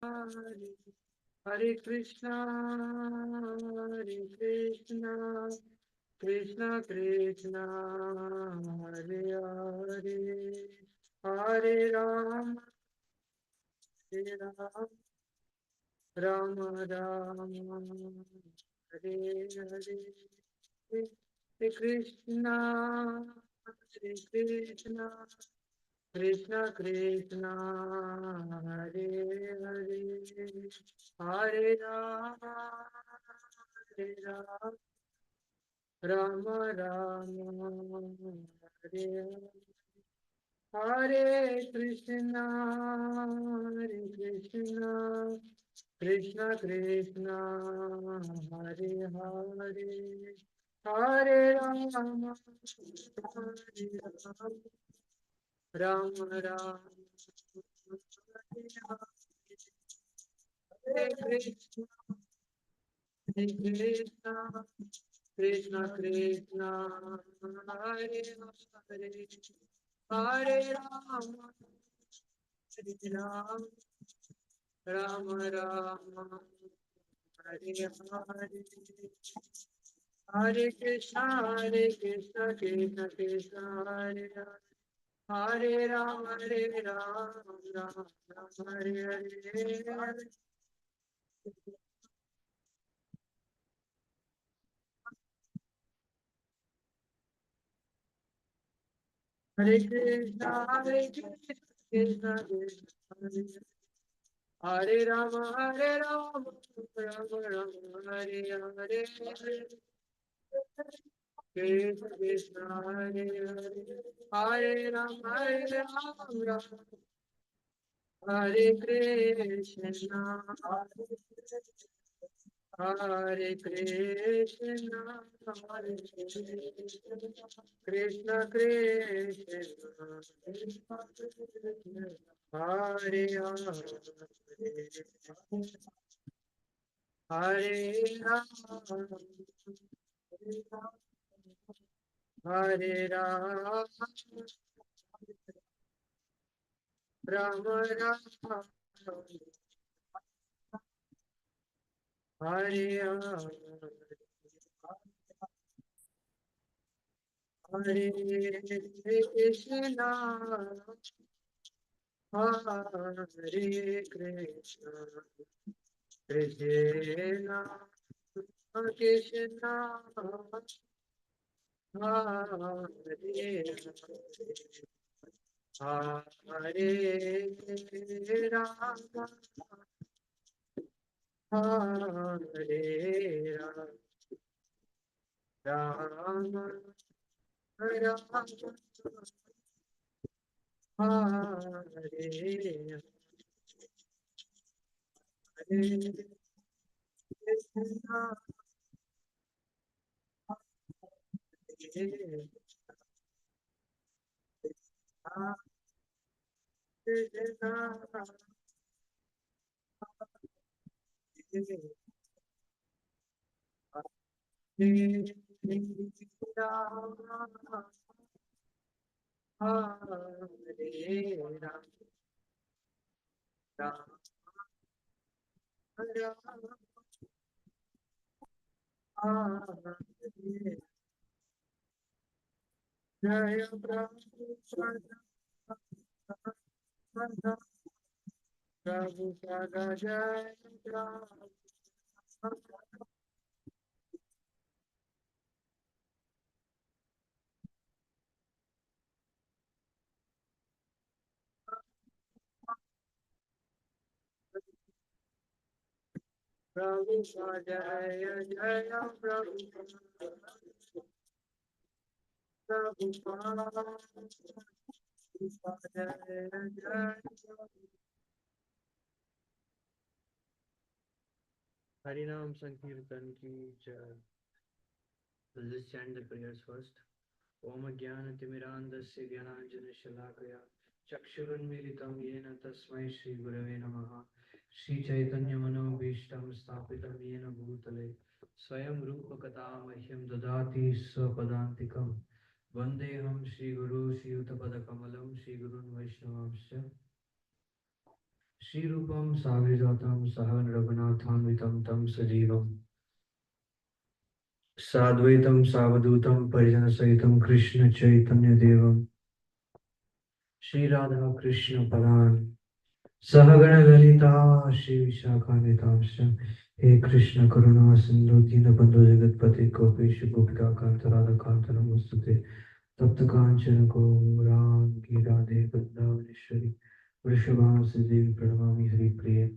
Hare Hare Krishna, Hare Krishna, Krishna Krishna, Hare Hare, Hare Ram, Hare Ram, Ram Ram, Hare Hare, Hare Krishna, Hare Krishna, Krishna Krishna, Hare Hare, Hare Rama, Hare Rama, Rama Rama, Hare Hare Krishna, Hare Krishna, Krishna Krishna, Hare Hare, Hare Rama, Hare Rama, Ram Ram, Hare Krishna, Hare Krishna, Krishna Krishna, Hare Hare, Hare Rama, Hare Ram, Ram Ram, Hare Hare, Hare Krishna, Hare Krishna, Krishna Krishna, Hare Hare. Hare Ram, Hare Ram, Ram Ram, Hare Hare. Hare Krishna, Hare Krishna, Krishna Krishna, Hare Rama, Hare Rama, Rama Rama, Hare Hare. Krishna Krishna, Hare Hare, Hare Rama, Hare Rama, Hare Krishna, Hare Krishna, Hare Krishna, Krishna Krishna, Hare Hare, Hare Rama, Hare Rama, Rama Rama, Hare Hare, Hare Krishna, Hare Krishna, Krishna Krishna, Hare Hare, Hare Rama, Hare Rama, Rama Hare Hare Krishna, Hare Krishna, Hare Rama, Hare Rama, Rama Hare Jaya Prabhupada, Prabhupada Jaya Prabhupada, Prabhupada Jaya Jaya Prabhupada, Prabhupada Jaya Jaya Harinam Sankirtan ki jai. Let's chant the prayers first. Om Jnana Timirandasya Jnananjana Shalakaya Chakshurunmilitam Yena Tasmai Shri Gurave Namaha Shri Chaitanya Manobhishtam Sthapitam Yena Bhutale Swayam Rupa Kata Mahyam Dadati Swapadantikam Vandeham Shri Guru Shri Utapada Kamalam Shri Gurun Vaishnavamsya Shrirupam Savijatam Sahan Raghunathanvitam Tam Sajivam Sadvaitam Savadutam Parijana Sahitam Krishna Chaitanya Devam Shri Radha Krishna Padan Sahagana Lalita Shri Vishakhanitaംश्च He Krishna Karuna Sindhu Dinabandhu Jagatpate Gopesh Gopika Kanta Radha Kanta Namostute Tapta Kanchana Gaurangi Radhe Vrindavaneshwari Vrishabhasi Devi Pranamami Hari Priya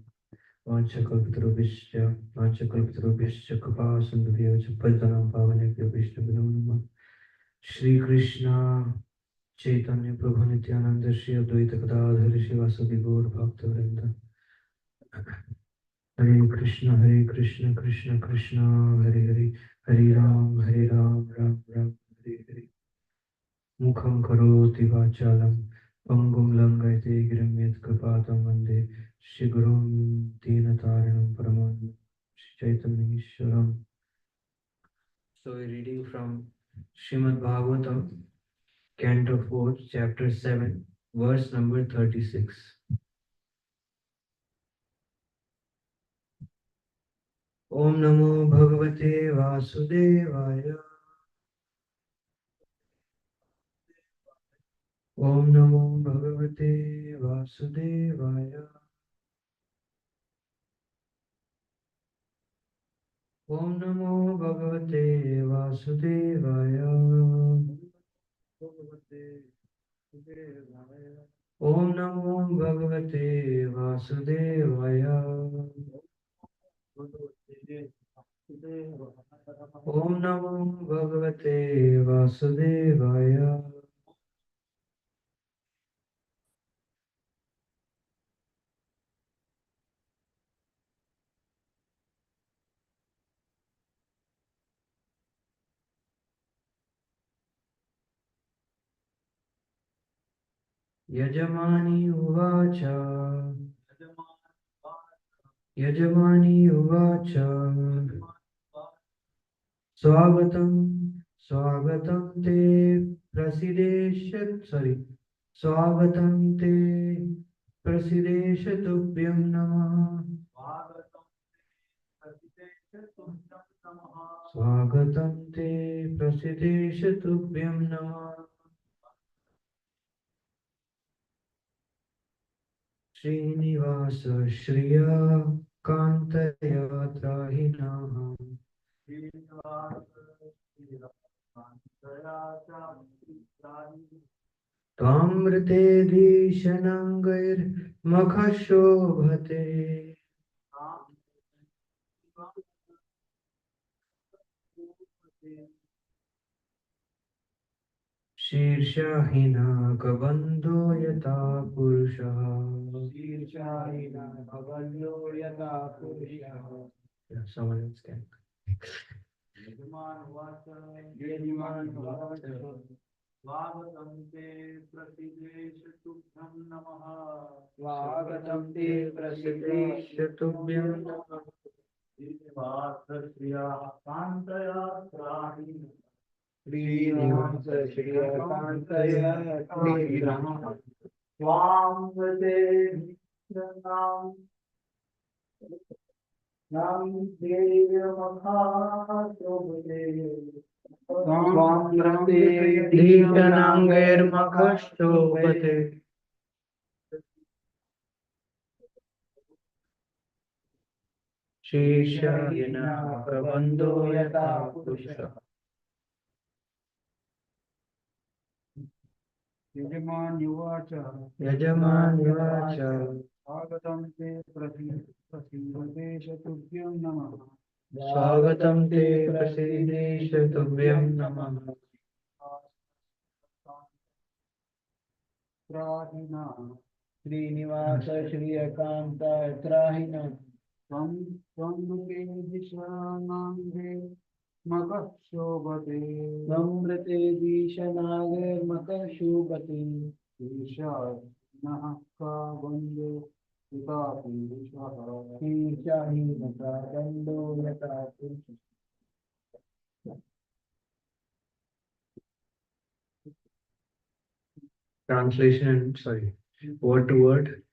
वाञ्छकल्पतरुभ्यश्च कृपासिन्धुभ्यः च पतितानां पावनेभ्यो वैष्णवेभ्यो नमः श्री कृष्ण चैतन्य प्रभु नित्यानंद श्री अद्वैत गदाधर शिवासदि गौर भक्तवृंद हरे कृष्ण कृष्ण कृष्ण हरे हरे हरे राम राम राम हरे हरे मुखं करोति वाचालं पङ्गुं लङ्घयते गिरिं यत्कृपातं वन्दे श्रीगुरुं दीनतारिणं परमानन्दं श्रीचैतन्येश्वरम्. So we're reading from Srimad Bhagavatam, Canto 4, Chapter 7, verse number 36. Om Namo Bhagavate Vasudevaya. Om Namo Bhagavate Vasudevaya. Om Namo Bhagavate Vasudevaya. Om Namo Bhagavate Vasudevaya. Om Namo Bhagavate Vasudevaya. Yajamani Uvacha. Yajamani Uvacha. Swagatam te Swagatam te prasideshatubhyam namah. Swagatam te prasideshatubhyam namah. Srinivasa Shriya Kantaya Trahinaha Tamrite Dishanangair Makhashobhate Shirshahina Kabandho Yata Purushaha. Yeah, someone else can. Swagatam te prasideshatubhyam namah. Srinivasa Shriya Kantaya Trahinaha Swamrate Dishanangair Makhashobhate Shirshahina Kabandho Yata Purushaha. Yajamanyavacha Swagatam te prasideshatubhyam namah. Srinivasa Shriya Kantaya Trahinaha Namrate Dishanagir Makashubhati Ishahina Kabandho Yata Purushaha. Translation, sorry, word to word.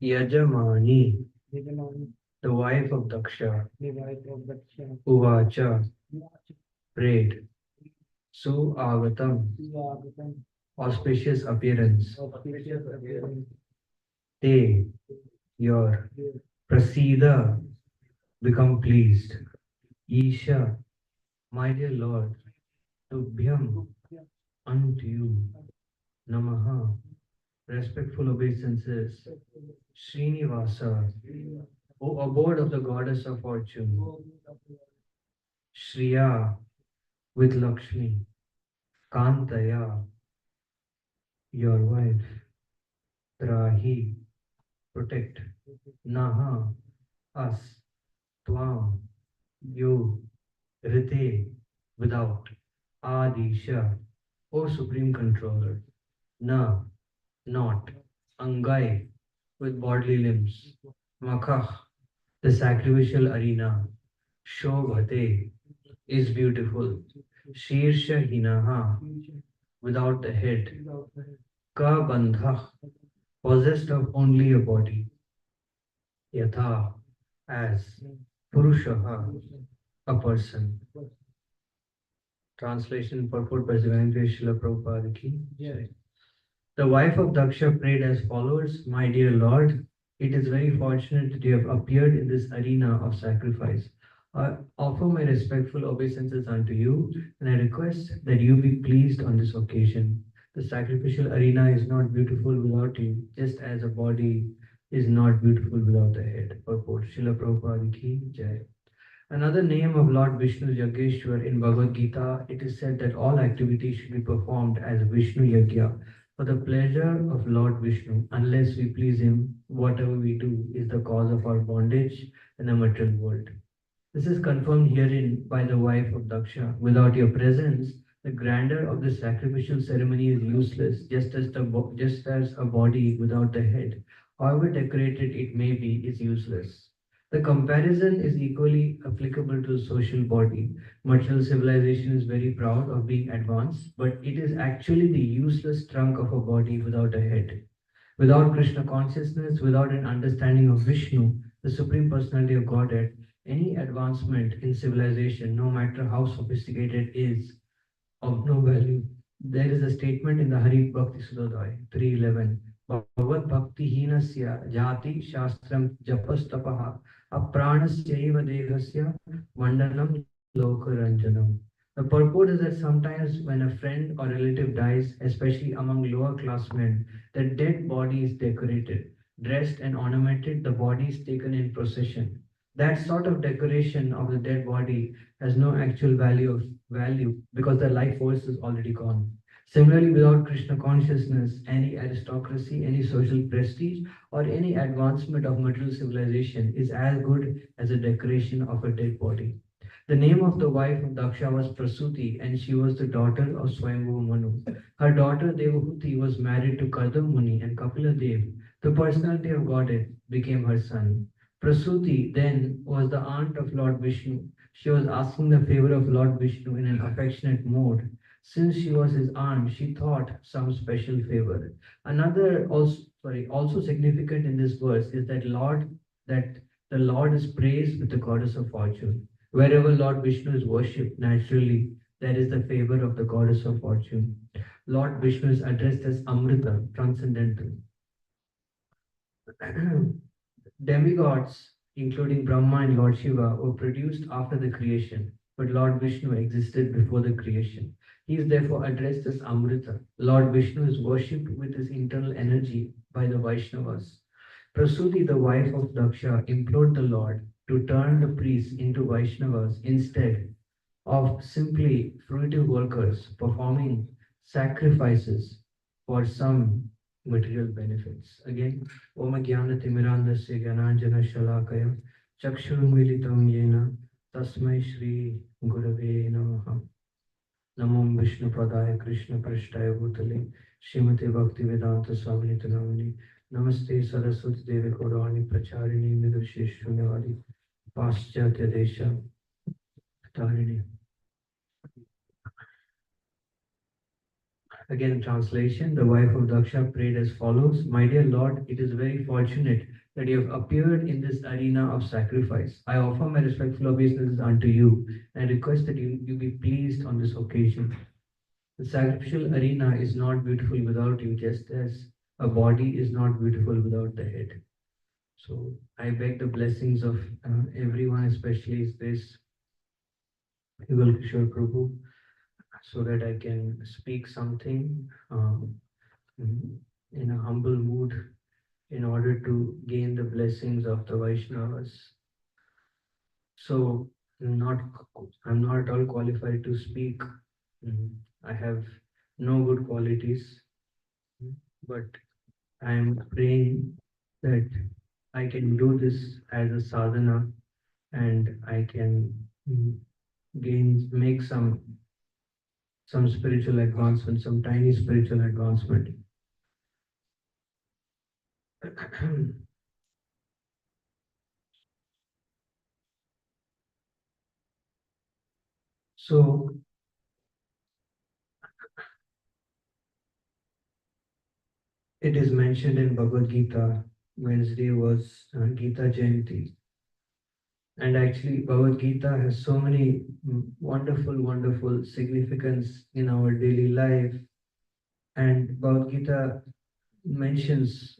Yajamani, Yajamani, the wife of Daksha, the wife of Daksha, Uvacha, prayed, Su Agatam, Swagatam, auspicious appearance, auspicious appearance, Te, your, Prasida, become pleased, Isha, my dear Lord, Tubhyam, unto you, Namaha, respectful obeisances, Srinivasa, O abode of the goddess of fortune, Shriya, with Lakshmi, Kantaya, your wife, Trahi, protect, Naha, us, Tvam, you, Rite, without, Adisha, O supreme controller, Na, not, Angai, with bodily limbs, Makah, the sacrificial arena, Shobhate, is beautiful, Shirsha Hinaha, without the head, Ka Bandha, possessed of only a body, Yatha, as, Purushaha, a person. Translation purport by Divine Grace Srila Prabhupada ki Jai. The wife of Daksha prayed as follows: My dear Lord, it is very fortunate that you have appeared in this arena of sacrifice. I offer my respectful obeisances unto you, and I request that you be pleased on this occasion. The sacrificial arena is not beautiful without you, just as a body is not beautiful without the head. Purport Srila Prabhupada ki Jai. Another name of Lord Vishnu is Yageshwar. In Bhagavad Gita, it is said that all activities should be performed as Vishnu Yagya for the pleasure of Lord Vishnu. Unless we please him, whatever we do is the cause of our bondage in the material world. This is confirmed herein by the wife of Daksha. Without your presence, the grandeur of the sacrificial ceremony is useless, just as a body without the head, however decorated it may be, is useless. The comparison is equally applicable to the social body. Material civilization is very proud of being advanced, but it is actually the useless trunk of a body without a head. Without Krishna consciousness, without an understanding of Vishnu, the Supreme Personality of Godhead, any advancement in civilization, no matter how sophisticated, is of no value. There is a statement in the Hari Bhakti Sudodaya 3:11. Bhavad Bhakti Hinasya Jati Shastram Japas Tapaha Apranasyaiva Dehasya Mandanam Lokaranjanam. The purport is that sometimes when a friend or relative dies, especially among lower class men, the dead body is decorated, dressed and ornamented, the body is taken in procession. That sort of decoration of the dead body has no actual value because the life force is already gone. Similarly, without Krishna consciousness, any aristocracy, any social prestige, or any advancement of material civilization is as good as a decoration of a dead body. The name of the wife of Daksha was Prasuti, and she was the daughter of Swayambhu Manu. Her daughter Devahuti was married to Kardam Muni, and Kapila Dev, the personality of Godhead, became her son. Prasuti then was the aunt of Lord Vishnu. She was asking the favor of Lord Vishnu in an affectionate mode. Since she was his aunt, she thought some special favor. Also significant in this verse is that the Lord is praised with the goddess of fortune. Wherever Lord Vishnu is worshipped, naturally there is the favor of the goddess of fortune. Lord Vishnu is addressed as Amrita, transcendental. Demigods, including Brahma and Lord Shiva, were produced after the creation, but Lord Vishnu existed before the creation. He is therefore addressed as Amrita. Lord Vishnu is worshipped with his internal energy by the Vaishnavas. Prasuti, the wife of Daksha, implored the Lord to turn the priests into Vaishnavas instead of simply fruitive workers performing sacrifices for some material benefits. Again, Om Jnanatimirandasya Jnananjana Shalakaya Chakshurmilitam Yena Tasmai Shri Gurave Namaha. Namo Vishnu Padaya Krishna Prashtaya Bhutale Srimati Bhakti Vedanta Swami Namani Namaste Saraswati Devi Gaurani Pracharini Midurshi Shunyavadi Paschatya Desha Tarini. Again, translation, the wife of Daksha prayed as follows: My dear Lord, it is very fortunate that you have appeared in this arena of sacrifice. I offer my respectful obeisances unto you and request that you be pleased on this occasion. The sacrificial arena is not beautiful without you, just as a body is not beautiful without the head. So I beg the blessings of everyone, especially this Kishore Prabhu, so that I can speak something in a humble mood in order to gain the blessings of the Vaishnavas. So not I'm not at all qualified to speak. I have no good qualities, but I am praying that I can do this as a sadhana and I can make some spiritual advancement, some tiny spiritual advancement. So it is mentioned in Bhagavad Gita. Wednesday was Gita Jayanti. And actually, Bhagavad Gita has so many wonderful, wonderful significance in our daily life. And Bhagavad Gita mentions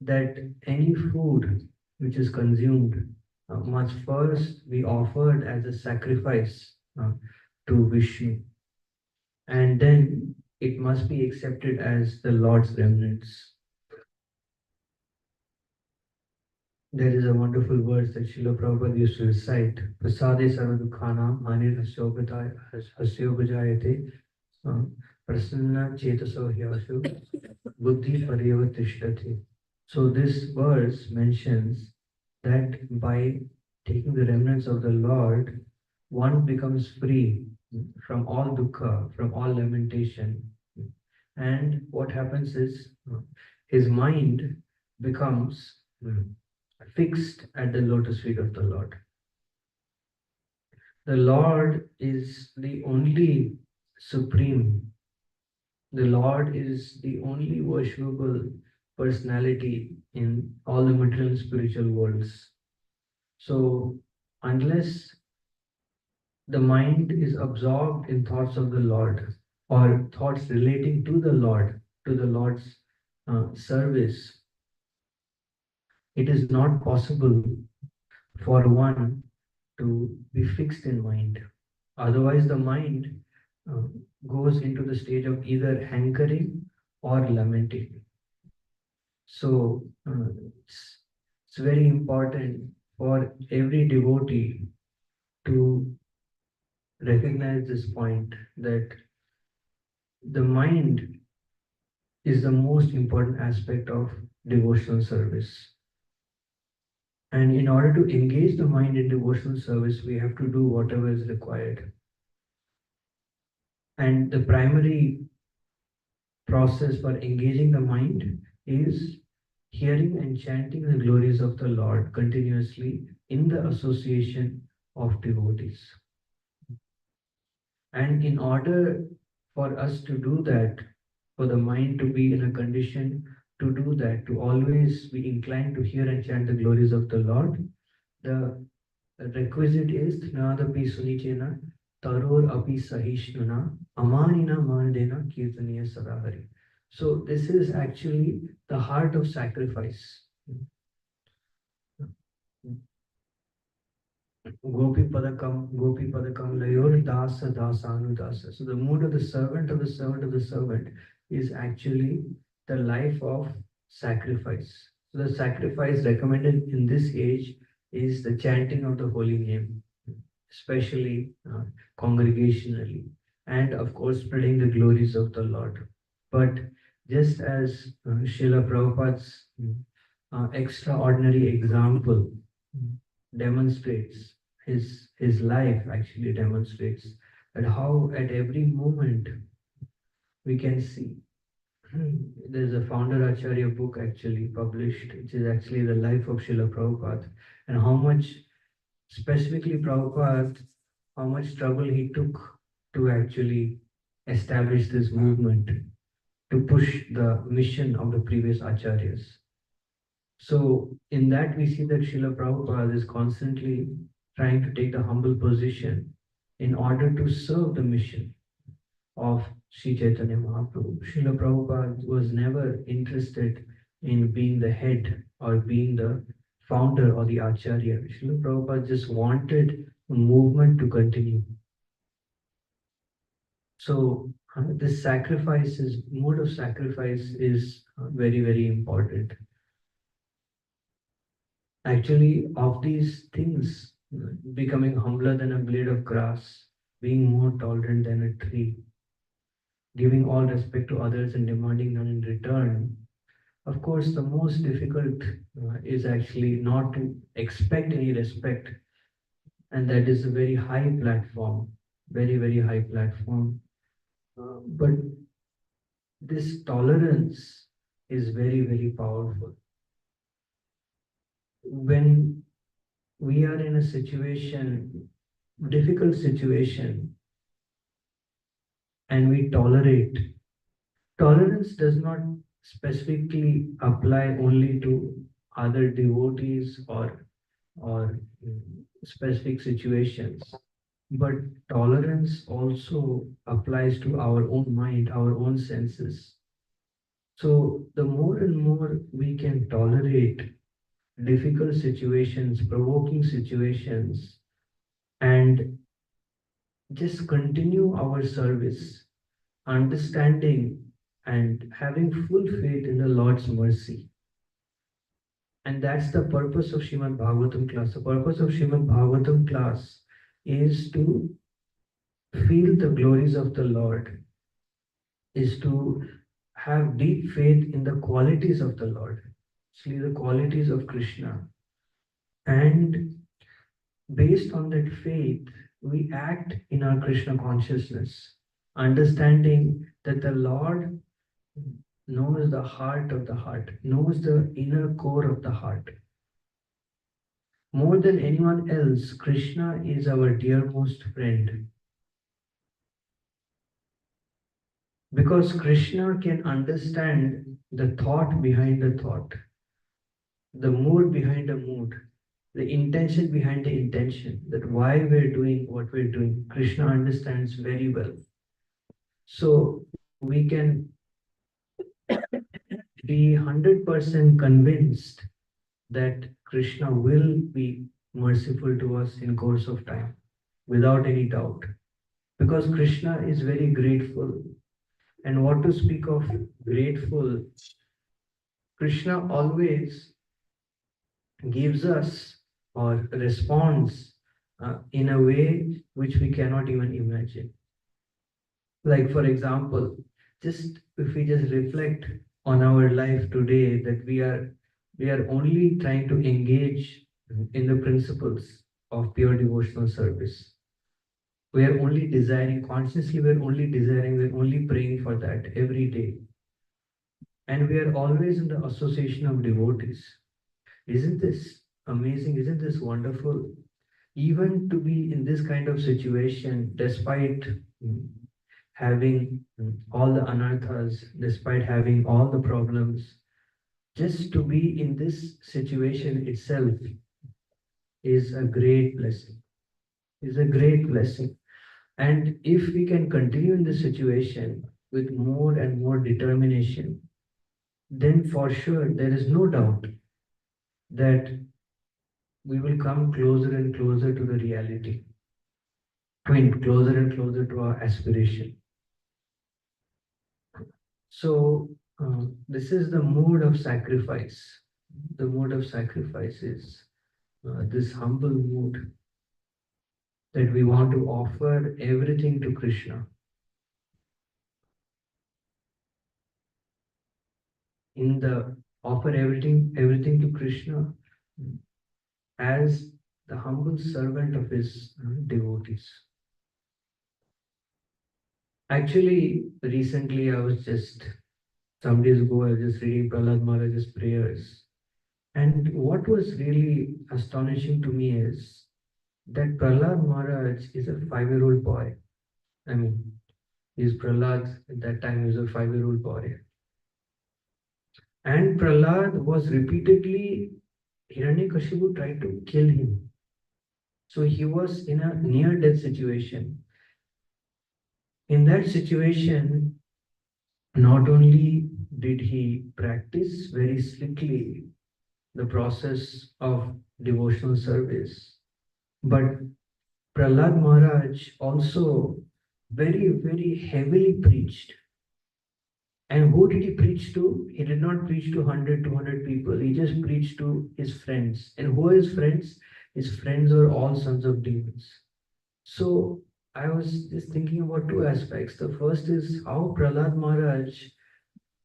that any food which is consumed must first be offered as a sacrifice to Vishnu, and then it must be accepted as the Lord's remnants. There is a wonderful verse that Srila Prabhupada used to recite. Prasade sarvadukhanam anir hasyobhajayate prasanna chetaso hyashu buddhi paryavatishtate. So this verse mentions that by taking the remnants of the Lord, one becomes free from all dukkha, from all lamentation. And what happens is his mind becomes fixed at the lotus feet of the Lord. The Lord is the only supreme. The Lord is the only worshipable personality in all the material and spiritual worlds. So, unless the mind is absorbed in thoughts of the Lord or thoughts relating to the Lord's service, it is not possible for one to be fixed in mind. Otherwise, the mind uh, goes into the stage of either hankering or lamenting. So it's very important for every devotee to recognize this point that the mind is the most important aspect of devotional service. And in order to engage the mind in devotional service, we have to do whatever is required. And the primary process for engaging the mind is hearing and chanting the glories of the Lord continuously in the association of devotees. And in order for us to do that, for the mind to be in a condition to do that, to always be inclined to hear and chant the glories of the Lord, the requisite is Thnadapi Sunichena Taror Api Sahishnuna Amanina Mandena Kirtaniya Sadahari. So this is actually the heart of sacrifice. Gopi Padakam Layor Dasa Dasanu Dasa. So the mood of the servant of the servant of the servant is actually the life of sacrifice. So the sacrifice recommended in this age is the chanting of the holy name, especially congregationally, and of course spreading the glories of the Lord. But just as Srila Prabhupada's extraordinary example demonstrates, his life actually demonstrates that how at every moment we can see. There's a founder Acharya book actually published, which is actually the life of Srila Prabhupada, and how much specifically Prabhupada, how much trouble he took to actually establish this movement to push the mission of the previous acharyas. So in that we see that Srila Prabhupada is constantly trying to take the humble position in order to serve the mission of Sri Chaitanya Mahaprabhu. Srila Prabhupada was never interested in being the head or being the founder or the acharya. Srila Prabhupada just wanted the movement to continue. So this sacrifice is mode of sacrifice is very, very important. Actually, of these things, becoming humbler than a blade of grass, being more tolerant than a tree, giving all respect to others and demanding none in return. Of course, the most difficult is actually not to expect any respect, and that is a very high platform, very, very high platform. But this tolerance is very, very powerful. When we are in a situation, difficult situation, and we tolerate, tolerance does not specifically apply only to other devotees or specific situations, but tolerance also applies to our own mind, our own senses. So the more and more we can tolerate difficult situations, provoking situations, and just continue our service, understanding and having full faith in the Lord's mercy. And that's the purpose of Srimad Bhagavatam class. The purpose of Srimad Bhagavatam class is to feel the glories of the Lord, is to have deep faith in the qualities of the Lord, actually the qualities of Krishna. And based on that faith, we act in our Krishna consciousness, understanding that the Lord knows the heart of the heart, knows the inner core of the heart. More than anyone else, Krishna is our dearmost friend. Because Krishna can understand the thought behind the thought, the mood behind the mood, the intention behind the intention, that why we're doing what we're doing. Krishna understands very well. So we can be 100% convinced that Krishna will be merciful to us in course of time, without any doubt. Because Krishna is very grateful. And what to speak of grateful, Krishna always gives us or responds in a way which we cannot even imagine. Like for example, just if we just reflect on our life today, that we are only trying to engage in the principles of pure devotional service. We are only desiring consciously, we're only desiring, we're only praying for that every day. And we are always in the association of devotees. Isn't this amazing? Isn't this wonderful? Even to be in this kind of situation, despite having all the anarthas, despite having all the problems, just to be in this situation itself is a great blessing. Is a great blessing. And if we can continue in this situation with more and more determination, then for sure there is no doubt that we will come closer and closer to the reality. I mean, closer and closer to our aspiration. So, this is the mode of sacrifice. The mode of sacrifice is this humble mood that we want to offer everything to Krishna. In the offer everything to Krishna as the humble servant of his devotees. Actually, recently I was just, some days ago, I was just reading Prahlad Maharaj's prayers. And what was really astonishing to me is that Prahlad Maharaj is a 5-year-old boy. I mean, is Prahlad. At that time, he was a 5-year-old boy. And Prahlad was repeatedly, Hiranyakashipu tried to kill him. So he was in a near death situation. In that situation, not only did he practice very strictly the process of devotional service, but Prahlad Maharaj also very, very heavily preached. And who did he preach to? He did not preach to 100, 200 people. He just preached to his friends. And who are his friends? His friends were all sons of demons. So I was just thinking about two aspects. The first is how Prahlad Maharaj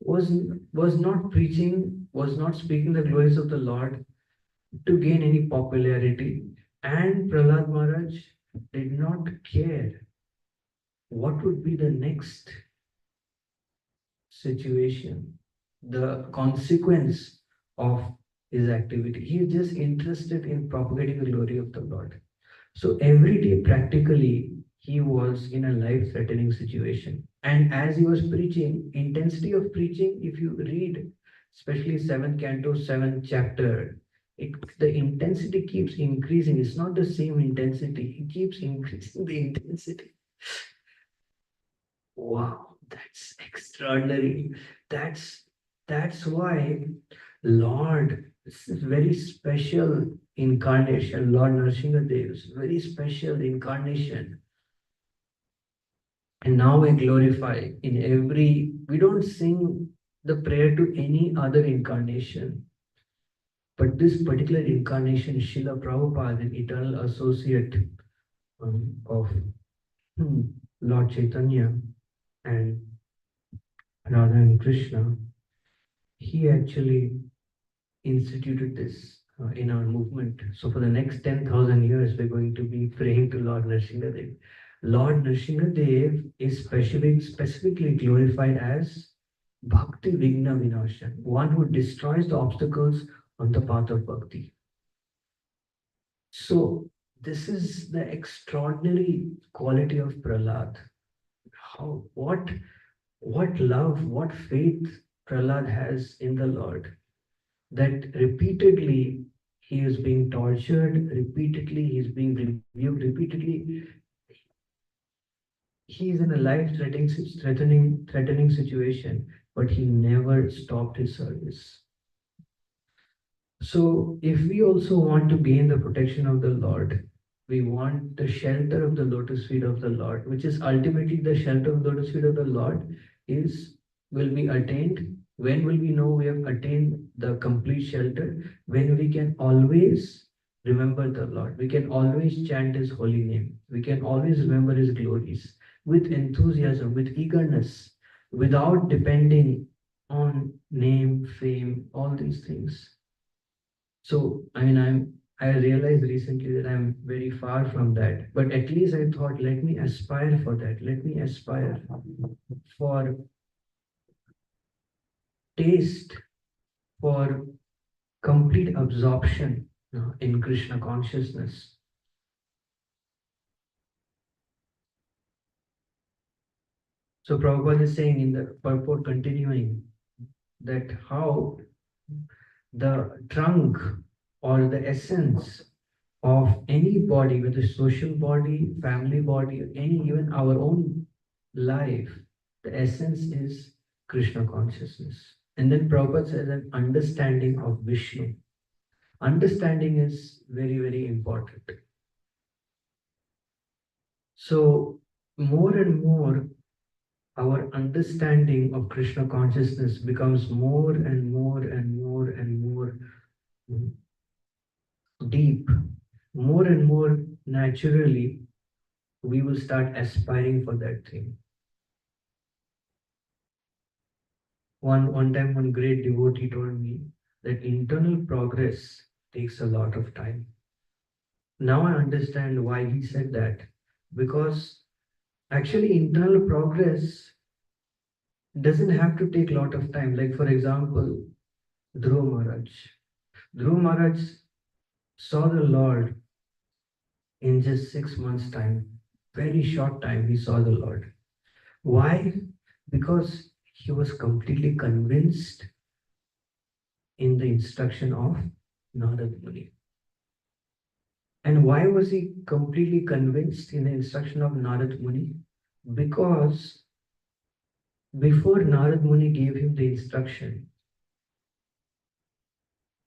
was, was not preaching, was not speaking the glories of the Lord to gain any popularity. And Prahlad Maharaj did not care what would be the next situation, the consequence of his activity. He is just interested in propagating the glory of the Lord. So every day, practically, he was in a life-threatening situation. And as he was preaching, intensity of preaching, if you read, especially seventh canto, seventh chapter, the intensity keeps increasing. It's not the same intensity. It keeps increasing the intensity. Wow, that's extraordinary. That's that's why Lord, this is very special incarnation. Lord Nrsimhadev is very special incarnation. And now we glorify in every, we don't sing the prayer to any other incarnation. But this particular incarnation, Srila Prabhupada, an eternal associate of Lord Chaitanya and Radha and Krishna, he actually instituted this in our movement. So for the next 10,000 years, we're going to be praying to Lord Nrsimhadev. Lord Nrsimhadev is specifically glorified as Bhakti Vigna Vinashan, one who destroys the obstacles on the path of bhakti. So this is the extraordinary quality of Prahlad. How, what love, what faith Prahlad has in the Lord, that repeatedly he is being tortured, repeatedly he is being rebuked, repeatedly he is in a threatening situation, but he never stopped his service. So if we also want to gain the protection of the Lord, we want the shelter of the lotus feet of the Lord, which is ultimately the shelter of the lotus feet of the Lord, is will be attained. When will we know we have attained the complete shelter? When we can always remember the Lord. We can always chant his holy name. We can always remember his glories with enthusiasm, with eagerness, without depending on name, fame, all these things. So, I mean, I realized recently that I'm very far from that. But at least I thought, let me aspire for that. Let me aspire for taste, for complete absorption in Krishna consciousness. So Prabhupada is saying in the purport continuing that how the trunk or the essence of any body, whether social body, family body, or any even our own life, the essence is Krishna consciousness. And then Prabhupada says an understanding of Vishnu. Understanding is very, very important. So more and more our understanding of Krishna consciousness becomes more and more and more and more deep, more and more naturally, we will start aspiring for that thing. One time, one great devotee told me that internal progress takes a lot of time. Now I understand why he said that. Because actually, internal progress doesn't have to take a lot of time. Like, for example, Dhruva Maharaj. Dhruva Maharaj saw the Lord in just 6 months' time. Very short time, he saw the Lord. Why? Because he was completely convinced in the instruction of Narad Muni. And why was he completely convinced in the instruction of Narad Muni? Because before Narad Muni gave him the instruction,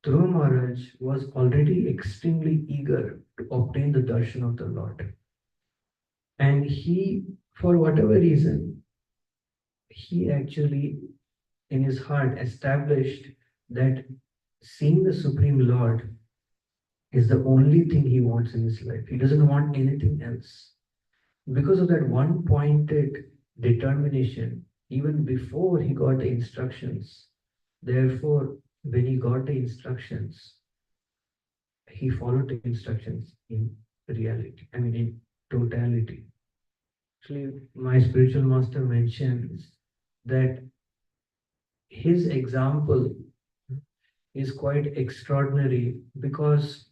Dhruva Maharaj was already extremely eager to obtain the darshan of the Lord. And he, for whatever reason, he actually in his heart established that seeing the Supreme Lord is the only thing he wants in his life. He doesn't want anything else. Because of that one pointed determination, even before he got the instructions, therefore, when he got the instructions, he followed the instructions in reality, I mean, in totality. Actually, my spiritual master mentions that his example is quite extraordinary because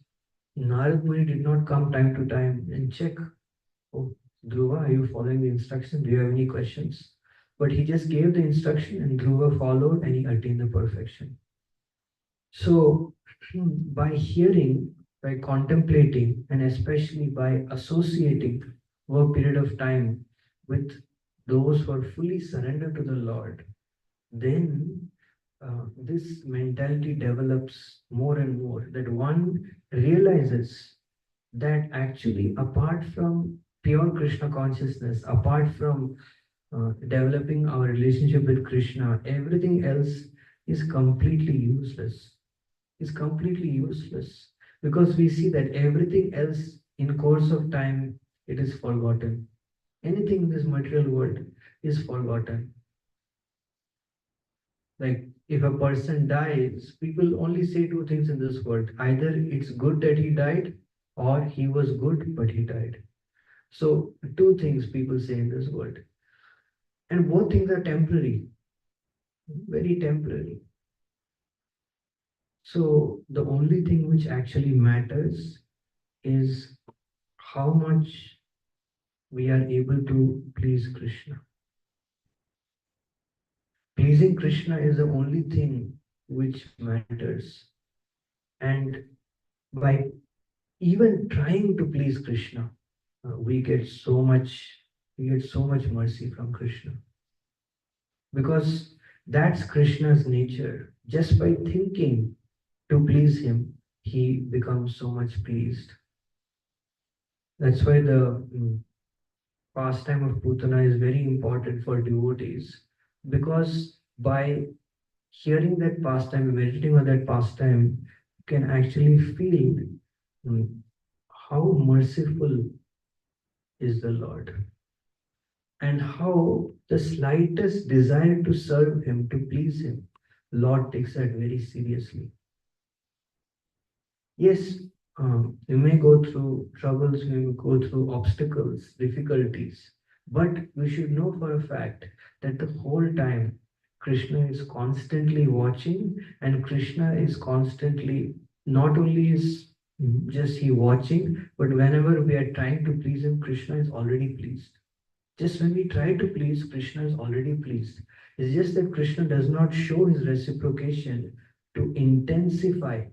Narad Muni did not come time to time and check, oh, Dhruva, are you following the instruction? Do you have any questions? But he just gave the instruction and Dhruva followed and he attained the perfection. So, by hearing, by contemplating, and especially by associating over a period of time with those who are fully surrendered to the Lord, then this mentality develops more and more that one realizes that actually, apart from pure Krishna consciousness, apart from developing our relationship with Krishna, everything else is completely useless. Is completely useless because we see that everything else in course of time it is forgotten. Anything in this material world is forgotten. Like if a person dies, people only say two things in this world. Either it's good that he died, or he was good but he died. So two things people say in this world. And both things are temporary, very temporary. So the only thing which actually matters is how much we are able to please Krishna. Pleasing Krishna is the only thing which matters. And by even trying to please Krishna, we get so much, we get so much mercy from Krishna. Because that's Krishna's nature. Just by thinking to please him, he becomes so much pleased. That's why the pastime of Putana is very important for devotees. Because by hearing that pastime, meditating on that pastime, you can actually feel mm, how merciful is the Lord and how the slightest desire to serve Him, to please Him, Lord takes that very seriously. Yes, we may go through troubles, we may go through obstacles, difficulties, but we should know for a fact that the whole time Krishna is constantly watching, and Krishna is constantly not only is just he watching, but whenever we are trying to please him, Krishna is already pleased. Just when we try to please, Krishna is already pleased. It's just that Krishna does not show his reciprocation to intensify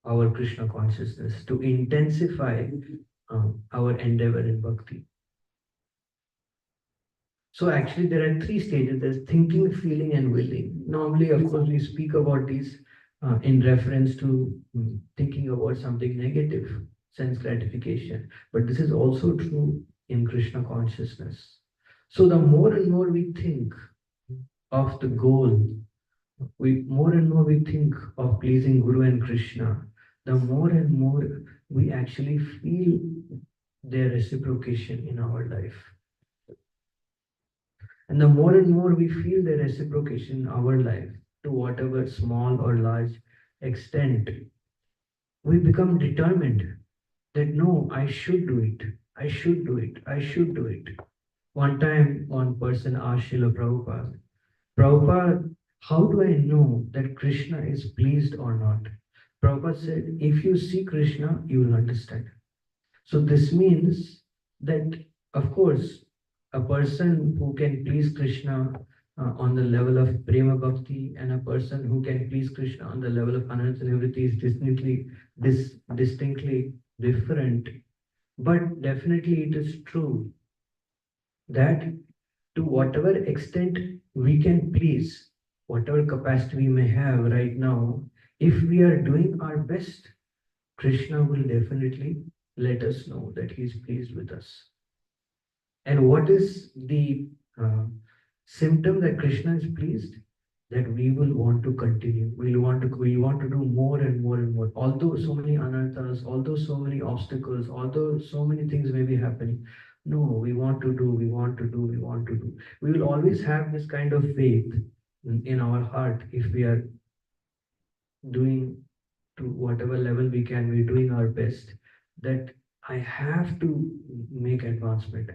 our Krishna consciousness, to intensify our endeavor in bhakti. So actually, there are three stages. There's thinking, feeling, and willing. Normally, of course, we speak about these in reference to thinking about something negative, sense gratification. But this is also true in Krishna consciousness. So the more and more we think of the goal, we more and more we think of pleasing Guru and Krishna, the more and more we actually feel their reciprocation in our life. And the more and more we feel the reciprocation in our life, to whatever small or large extent, we become determined that no, I should do it. I should do it. I should do it. One time, one person asked Srila Prabhupada, Prabhupada, how do I know that Krishna is pleased or not? Prabhupada said, if you see Krishna, you will understand. So this means that, of course, a person who can please Krishna on the level of prema bhakti, and a person who can please Krishna on the level of anartha nivritti is distinctly different. But definitely it is true that to whatever extent we can please, whatever capacity we may have right now, if we are doing our best, Krishna will definitely let us know that he is pleased with us. And what is the uh, symptom that Krishna is pleased? That we will want to continue. We want to do more and more and more. Although so many anarthas, although so many obstacles, although so many things may be happening, no, we want to do, we want to do, we want to do. We will always have this kind of faith in our heart if we are doing to whatever level we can, we're doing our best, that I have to make advancement.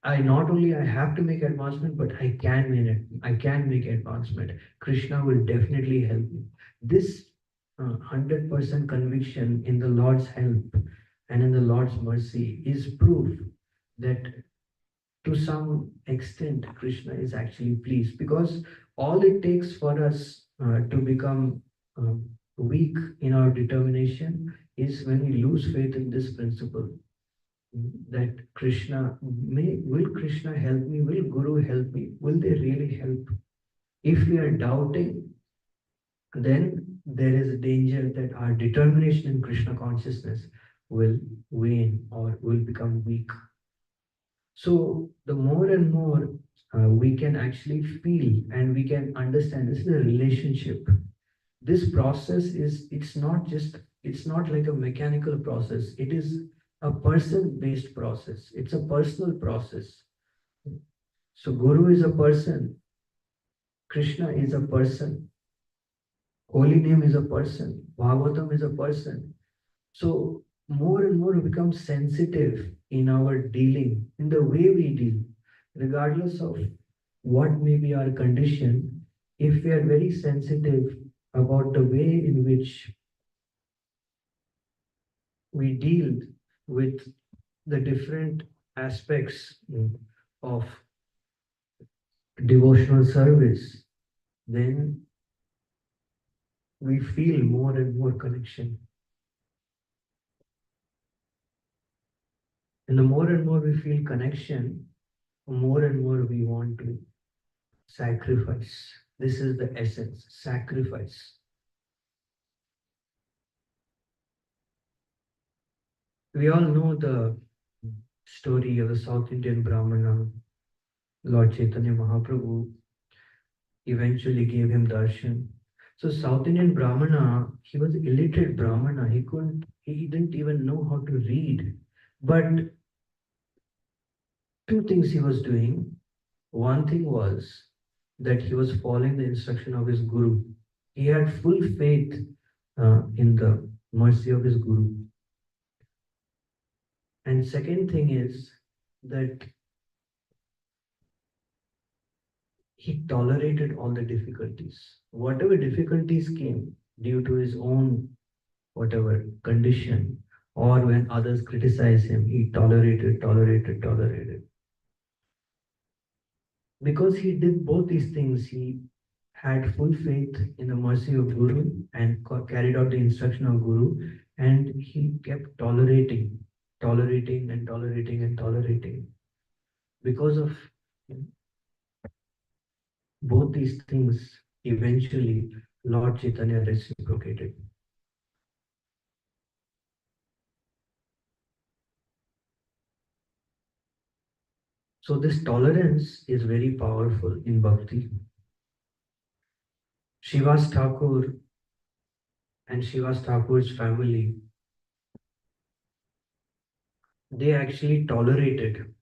I not only I have to make advancement, but I can make it. I can make advancement. Krishna will definitely help me. This 100% conviction in the Lord's help and in the Lord's mercy is proof that to some extent Krishna is actually pleased, because all it takes for us to become weak in our determination is when we lose faith in this principle, that will Krishna help me, will Guru help me, will they really help? If we are doubting, then there is a danger that our determination in Krishna consciousness will wane or will become weak. So the more and more we can actually feel and we can understand, this is a relationship. This process is, it's not like a mechanical process. It is a person-based process. It's a personal process. So Guru is a person. Krishna is a person. Holy name is a person. Bhagavatam is a person. So more and more we become sensitive in our dealing, in the way we deal, regardless of what may be our condition. If we are very sensitive about the way in which we deal with the different aspects of devotional service, then we feel more and more connection. And the more and more we feel connection, more and more we want to sacrifice. This is the essence, sacrifice. We all know the story of the South Indian Brahmana. Lord Chaitanya Mahaprabhu eventually gave him darshan. So South Indian Brahmana, he was illiterate Brahmana. He didn't even know how to read. But two things he was doing. One thing was that he was following the instruction of his guru. He had full faith in the mercy of his guru. And second thing is that he tolerated all the difficulties. Whatever difficulties came due to his own whatever condition, or when others criticize him, he tolerated. Because he did both these things, he had full faith in the mercy of Guru and carried out the instruction of Guru, and he kept tolerating. Because of both these things, eventually Lord Chaitanya reciprocated. So this tolerance is very powerful in bhakti. Shivas Thakur and Shivas Thakur's family, they actually tolerated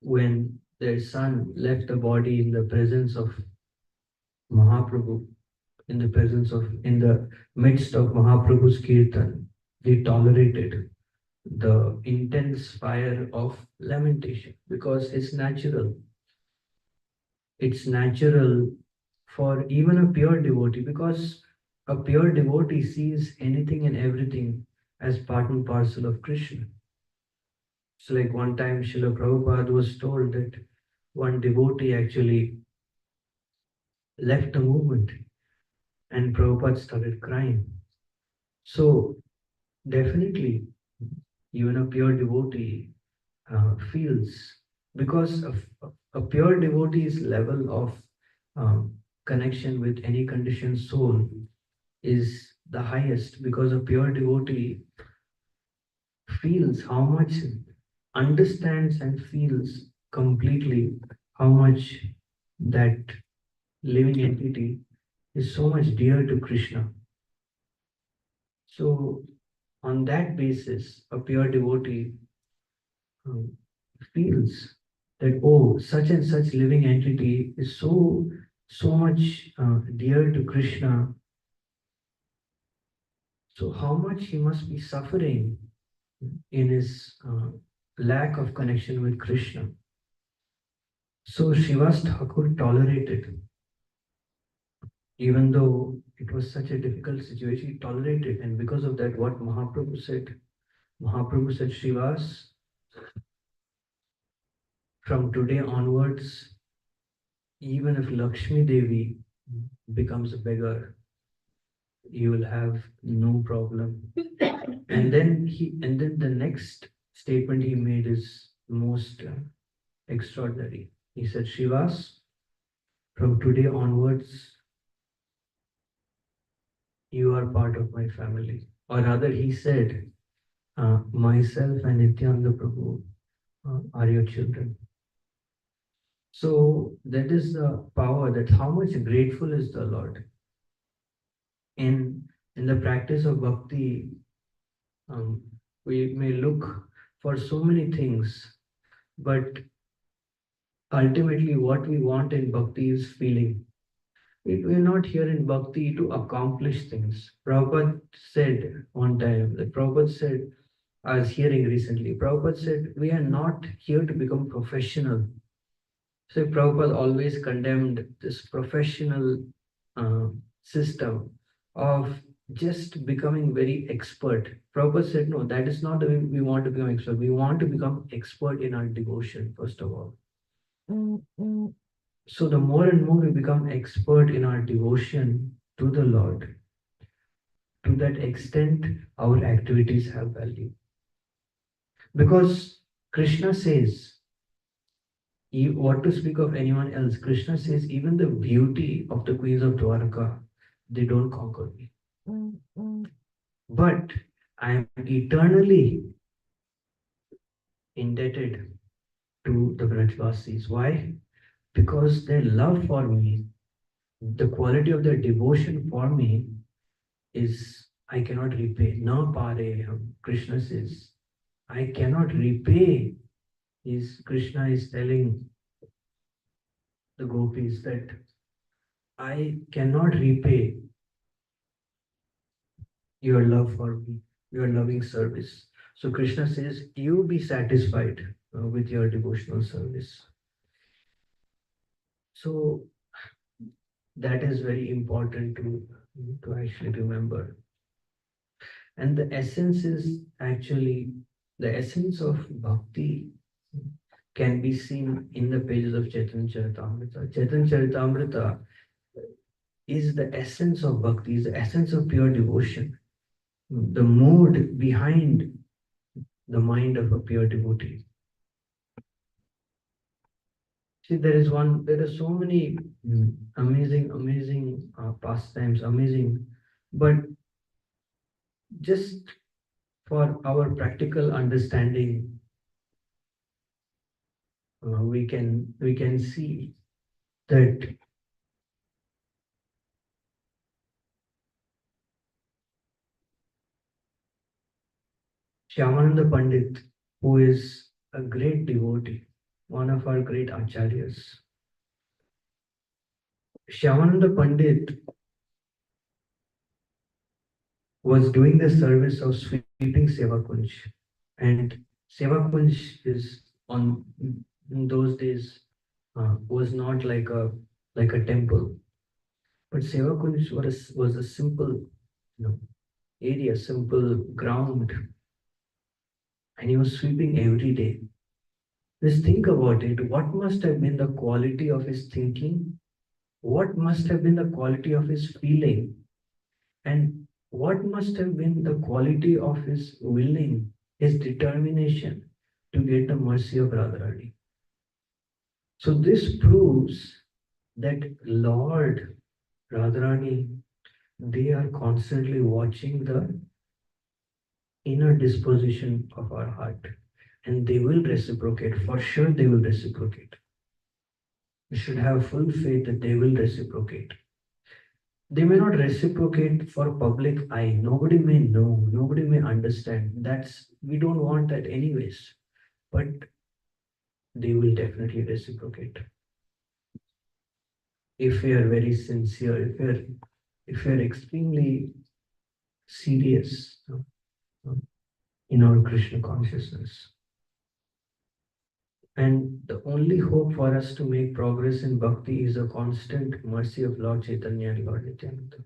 when their son left the body in the presence of Mahaprabhu, in the midst of Mahaprabhu's kirtan. They tolerated the intense fire of lamentation because it's natural. It's natural for even a pure devotee, because a pure devotee sees anything and everything as part and parcel of Krishna. So like one time Srila Prabhupada was told that one devotee actually left the movement and Prabhupada started crying. So definitely, even a pure devotee feels, because of a pure devotee's level of connection with any conditioned soul is the highest, because a pure devotee feels how much, understands and feels completely how much that living entity is so much dear to Krishna. So, on that basis, a pure devotee um, feels that, oh, such and such living entity is so much dear to Krishna. So, how much he must be suffering in his lack of connection with Krishna. So, Srivas Thakur tolerated, even though it was such a difficult situation, he tolerated. And because of that, what Mahaprabhu said? Mahaprabhu said, Srivas, from today onwards, even if Lakshmi Devi becomes a beggar, you will have no problem. And then the next statement he made is most extraordinary. He said, Shivas, from today onwards, you are part of my family. Or rather, he said, myself and Nityananda Prabhu are your children. So that is the power, that how much grateful is the Lord. In the practice of bhakti, um, we may look for so many things, but ultimately what we want in bhakti is feeling. We're not here in bhakti to accomplish things. Prabhupada said one time, that Prabhupada said, I was hearing recently, Prabhupada said, we are not here to become professional. So Prabhupada always condemned this professional uh, system of just becoming very expert. Prabhupada said, no, that is not the way we want to become expert. We want to become expert in our devotion, first of all. So the more and more we become expert in our devotion to the Lord, to that extent our activities have value. Because Krishna says, what to speak of anyone else? Krishna says, even the beauty of the queens of Dwarka, they don't conquer me. But I am eternally indebted to the Vrajvasis. Why? Because their love for me, the quality of their devotion for me is I cannot repay. Na pare, Krishna says, I cannot repay. Krishna is telling the gopis that I cannot repay your love for me, your loving service. So Krishna says, you be satisfied with your devotional service. So that is very important to actually remember. And the essence is actually, the essence of bhakti can be seen in the pages of Chaitanya Charitamrita. Chaitanya Charitamrita is the essence of bhakti, is the essence of pure devotion, the mood behind the mind of a pure devotee. See, there are so many amazing pastimes, amazing, but just for our practical understanding, we can see that Shyamananda Pandit, who is a great devotee, one of our great acharyas, Shyamananda Pandit was doing the service of sweeping Seva Kunj. And Seva Kunj is in those days was not like a temple, but Seva Kunj was a simple area, simple ground. and he was sweeping every day. Just think about it. What must have been the quality of his thinking? What must have been the quality of his feeling? And what must have been the quality of his willing, his determination to get the mercy of Radharani? So this proves that Lord Radharani, they are constantly watching the inner disposition of our heart, and they will reciprocate. For sure, they will reciprocate. We should have full faith that they will reciprocate. They may not reciprocate for public eye. Nobody may know, nobody may understand. That's we don't want that anyways. But they will definitely reciprocate. If we are very sincere, if we are extremely serious in our Krishna consciousness. And the only hope for us to make progress in bhakti is the constant mercy of Lord Chaitanya and Lord Nityananda.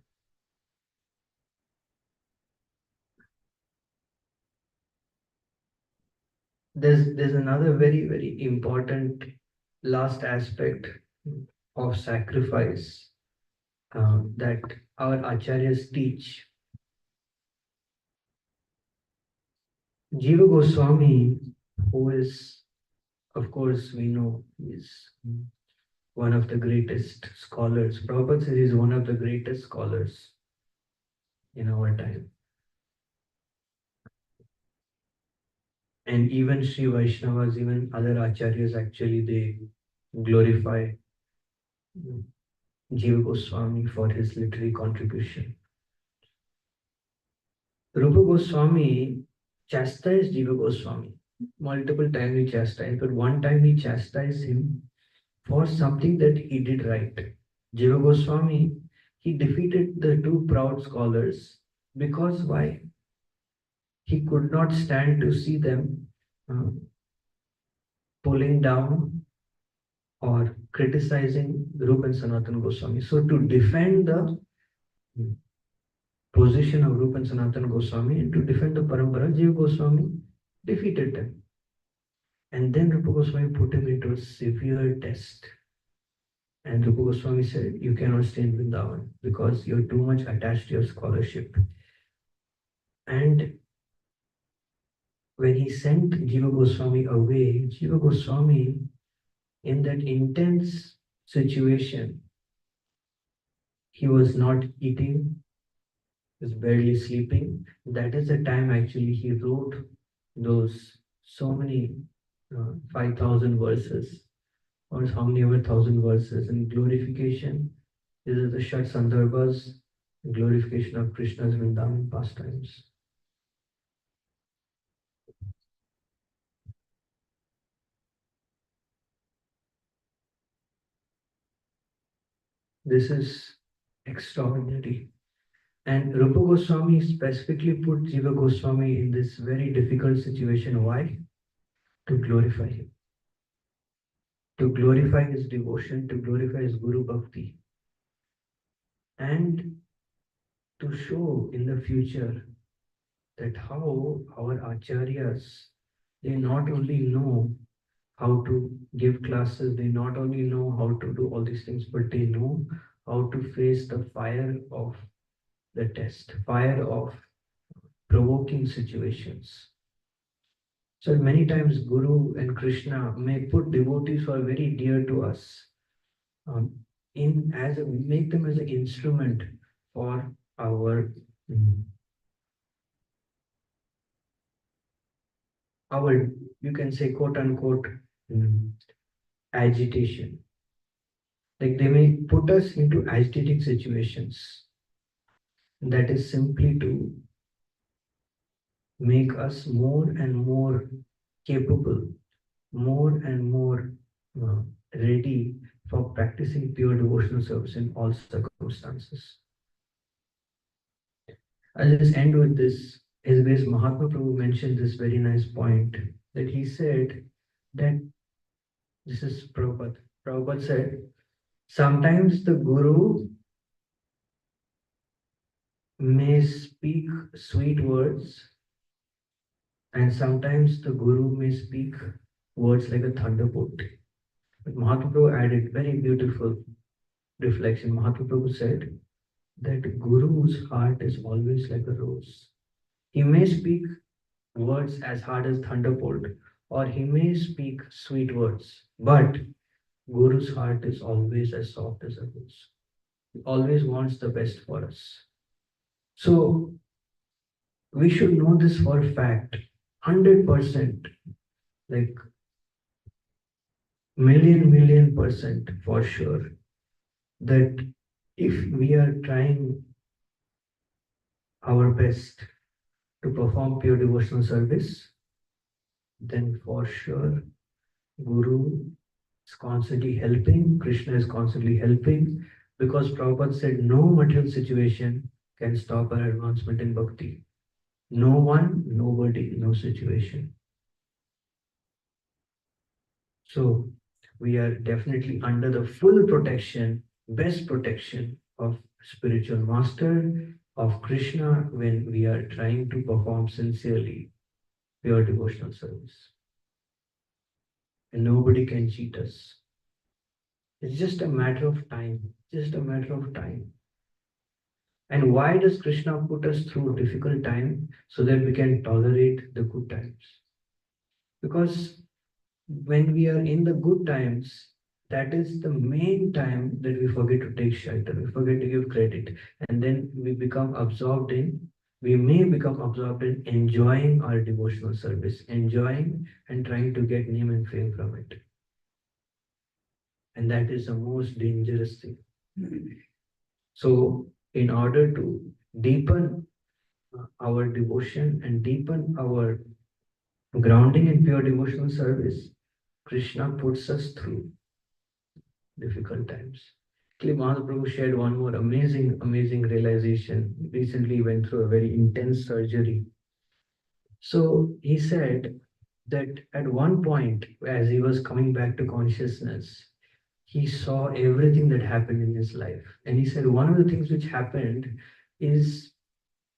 There's another very important last aspect of sacrifice that our acharyas teach. Jiva Goswami, who is, of course, we know, is one of the greatest scholars. Prabhupada says he's one of the greatest scholars in our time. And even Sri Vaishnavas, even other acharyas, actually they glorify Jiva Goswami for his literary contribution. Rupa Goswami chastised Jiva Goswami. Multiple times he chastised, but one time he chastised him for something that he did right. Jiva Goswami, he defeated the two proud scholars because why? He could not stand to see them uh, pulling down or criticizing Rupa and Sanatana Goswami. So to defend the position of Rupa and Sanatana Goswami and to defend the Parampara, Jiva Goswami defeated them. And then Rupa Goswami put him into a severe test. And Rupa Goswami said, you cannot stay in Vrindavan because you're too much attached to your scholarship. And when he sent Jiva Goswami away, Jiva Goswami, in that intense situation, he was not eating, he was barely sleeping. That is the time actually he wrote those so many 5,000 verses, or how many over 1,000 verses in glorification. These are the Shat Sandarbhas, glorification of Krishna's Vrindavan pastimes. This is extraordinary. And Rupa Goswami specifically put Jiva Goswami in this very difficult situation. Why? To glorify him. To glorify his devotion, to glorify his Guru Bhakti. And to show in the future that how our acharyas, they not only know how to give classes, they not only know how to do all these things, but they know how to face the fire of the test, fire of provoking situations. So many times Guru and Krishna may put devotees who are very dear to us in as a, make them as an instrument for our our you can say quote unquote agitation. Like they may put us into agitating situations. That is simply to make us more and more capable, more and more uh, ready for practicing pure devotional service in all circumstances. I'll just end with this. His Grace Mahatma Prabhu mentioned this very nice point that he said that this is Prabhupada. Prabhupada said, sometimes the Guru may speak sweet words And sometimes the Guru may speak words like a thunderbolt. But Mahaprabhu added very beautiful reflection. Mahaprabhu said that Guru's heart is always like a rose. He may speak words as hard as thunderbolt, or he may speak sweet words, but Guru's heart is always as soft as a rose. He always wants the best for us. So we should know this for a fact, 100%, like million% for sure, that if we are trying our best to perform pure devotional service, then for sure Guru is constantly helping, Krishna is constantly helping, because Prabhupada said no material situation can stop our advancement in bhakti. No one, nobody, no situation. So we are definitely under the full protection, best protection of spiritual master, of Krishna, when we are trying to perform sincerely pure devotional service. And nobody can cheat us. It's just a matter of time, just a matter of time. And why does Krishna put us through difficult time? So that we can tolerate the good times. Because when we are in the good times, that is the main time that we forget to take shelter, we forget to give credit, and then we may become absorbed in enjoying our devotional service, enjoying and trying to get name and fame from it. And that is the most dangerous thing. So, in order to deepen our devotion and deepen our grounding in pure devotional service, Krishna puts us through difficult times. Actually, Mahaprabhu shared one more amazing realization. Recently went through a very intense surgery. So he said that at one point, as he was coming back to consciousness, he saw everything that happened in his life. And he said one of the things which happened is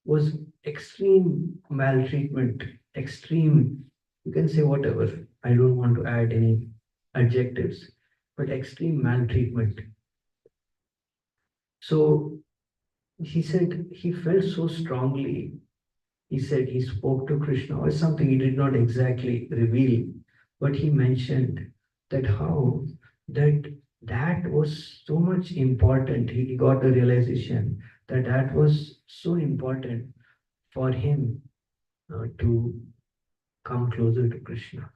was extreme maltreatment, extreme, you can say whatever. I don't want to add any adjectives, but extreme maltreatment. So he said he felt so strongly. He said he spoke to Krishna or something he did not exactly reveal, but he mentioned that how that was so much important. He got the realization that that was so important for him to come closer to Krishna,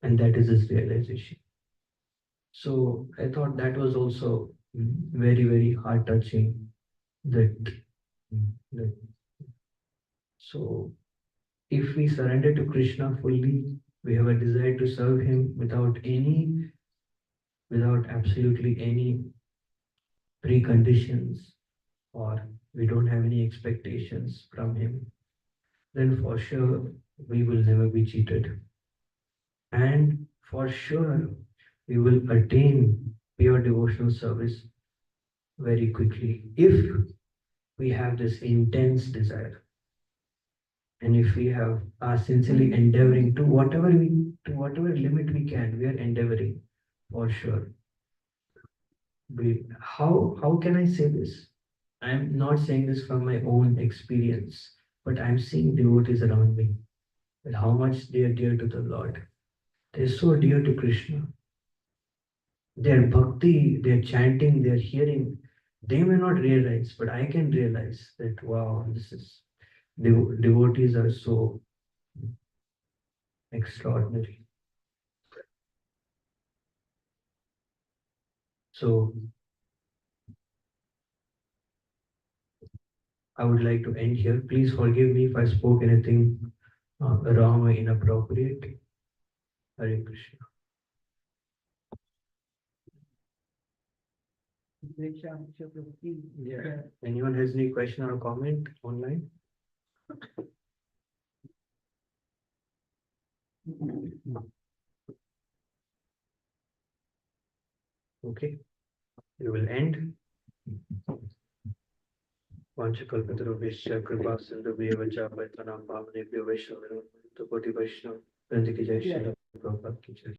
and that is his realization. So I thought that was also very heart touching. That, that so if we surrender to Krishna fully, we have a desire to serve Him without absolutely any preconditions, or we don't have any expectations from Him, then for sure we will never be cheated. And for sure we will attain pure devotional service very quickly if we have this intense desire. And if we are sincerely endeavoring to whatever limit we can, we are endeavoring for sure. How can I say this? I'm not saying this from my own experience, but I'm seeing devotees around me, that how much they are dear to the Lord. They're so dear to Krishna. Their bhakti, their chanting, their hearing, they may not realize, but I can realize that wow, this is devotees are so extraordinary. So I would like to end here. Please forgive me if I spoke anything wrong or inappropriate. Hare Krishna. Yeah. Anyone has any question or comment online? Okay, we will end. वाञ्छकल्पतरुभ्यश्च कृपा सिन्धुभ्येव च पतितानां पावनेभ्यो वैष्णवेभ्यो कोटि वैष्णव वृंद की जय, श्रील प्रभुपाद की जय।